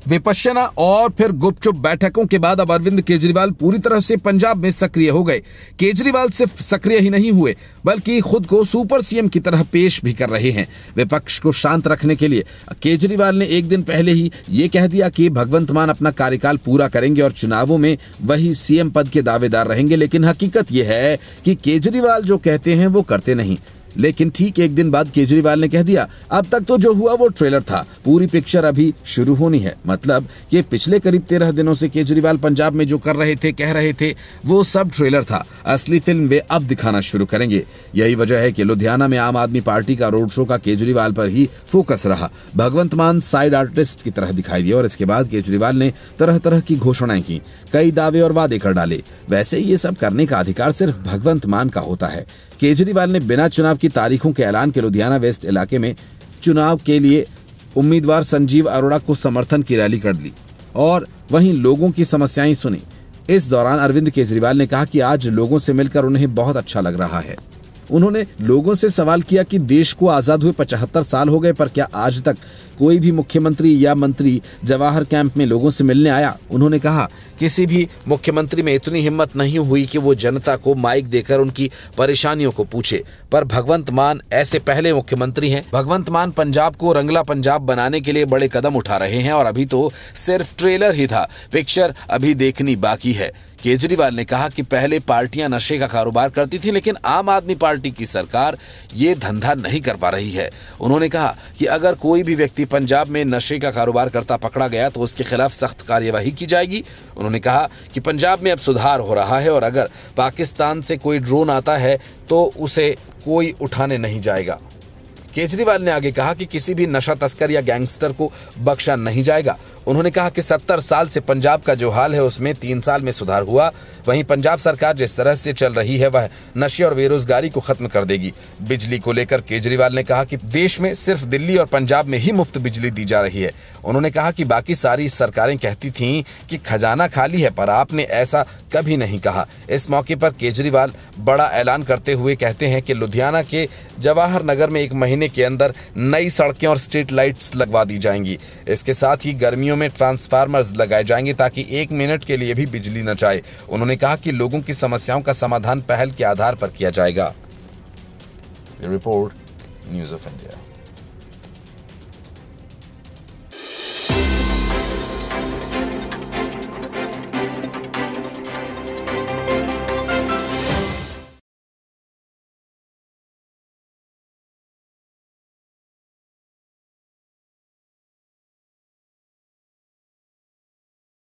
विपश्यना और फिर गुपचुप बैठकों के बाद अब अरविंद केजरीवाल पूरी तरह से पंजाब में सक्रिय हो गए। केजरीवाल सिर्फ सक्रिय ही नहीं हुए बल्कि खुद को सुपर सीएम की तरह पेश भी कर रहे हैं। विपक्ष को शांत रखने के लिए केजरीवाल ने एक दिन पहले ही ये कह दिया कि भगवंत मान अपना कार्यकाल पूरा करेंगे और चुनावों में वही सीएम पद के दावेदार रहेंगे। लेकिन हकीकत यह है कि केजरीवाल जो कहते हैं वो करते नहीं। लेकिन ठीक एक दिन बाद केजरीवाल ने कह दिया, अब तक तो जो हुआ वो ट्रेलर था, पूरी पिक्चर अभी शुरू होनी है। मतलब कि पिछले करीब 13 दिनों से केजरीवाल पंजाब में जो कर रहे थे, कह रहे थे, वो सब ट्रेलर था। असली फिल्म वे अब दिखाना शुरू करेंगे। यही वजह है कि लुधियाना में आम आदमी पार्टी का रोड शो का केजरीवाल पर ही फोकस रहा। भगवंत मान साइड आर्टिस्ट की तरह दिखाई दिया और इसके बाद केजरीवाल ने तरह तरह की घोषणाएं की, कई दावे और वादे कर डाले। वैसे ये सब करने का अधिकार सिर्फ भगवंत मान का होता है। केजरीवाल ने बिना चुनाव की तारीखों के ऐलान के लुधियाना वेस्ट इलाके में चुनाव के लिए उम्मीदवार संजीव अरोड़ा को समर्थन की रैली कर ली और वहीं लोगों की समस्याएं सुनी। इस दौरान अरविंद केजरीवाल ने कहा कि आज लोगों से मिलकर उन्हें बहुत अच्छा लग रहा है। उन्होंने लोगों से सवाल किया कि देश को आजाद हुए 75 साल हो गए, पर क्या आज तक कोई भी मुख्यमंत्री या मंत्री जवाहर कैंप में लोगों से मिलने आया? उन्होंने कहा, किसी भी मुख्यमंत्री में इतनी हिम्मत नहीं हुई कि वो जनता को माइक देकर उनकी परेशानियों को पूछे, पर भगवंत मान ऐसे पहले मुख्यमंत्री हैं। भगवंत मान पंजाब को रंगला पंजाब बनाने के लिए बड़े कदम उठा रहे हैं और अभी तो सिर्फ ट्रेलर ही था, पिक्चर अभी देखनी बाकी है। केजरीवाल ने कहा कि पहले पार्टियां नशे का कारोबार करती थी, लेकिन आम आदमी पार्टी की सरकार ये धंधा नहीं कर पा रही है। उन्होंने कहा कि अगर कोई भी व्यक्ति पंजाब में नशे का कारोबार करता पकड़ा गया तो उसके खिलाफ सख्त कार्यवाही की जाएगी। उन्होंने कहा कि पंजाब में अब सुधार हो रहा है और अगर पाकिस्तान से कोई ड्रोन आता है तो उसे कोई उठाने नहीं जाएगा। केजरीवाल ने आगे कहा कि किसी भी नशा तस्कर या गैंगस्टर को बख्शा नहीं जाएगा। उन्होंने कहा कि 70 साल से पंजाब का जो हाल है उसमें 3 साल में सुधार हुआ। वहीं पंजाब सरकार जिस तरह से चल रही है वह नशे और बेरोजगारी को खत्म कर देगी। बिजली को लेकर केजरीवाल ने कहा कि देश में सिर्फ दिल्ली और पंजाब में ही मुफ्त बिजली दी जा रही है। उन्होंने कहा कि बाकी सारी सरकारें कहती थीं कि खजाना खाली है, पर आपने ऐसा कभी नहीं कहा। इस मौके पर केजरीवाल बड़ा ऐलान करते हुए कहते हैं कि लुधियाना के जवाहर नगर में 1 महीने के अंदर नई सड़कें और स्ट्रीट लाइट्स लगवा दी जाएंगी। इसके साथ ही गर्मियों में ट्रांसफार्मर्स लगाए जाएंगे ताकि 1 मिनट के लिए भी बिजली न जाए। उन्होंने कहा कि लोगों की समस्याओं का समाधान पहल के आधार पर किया जाएगा। Report news of India.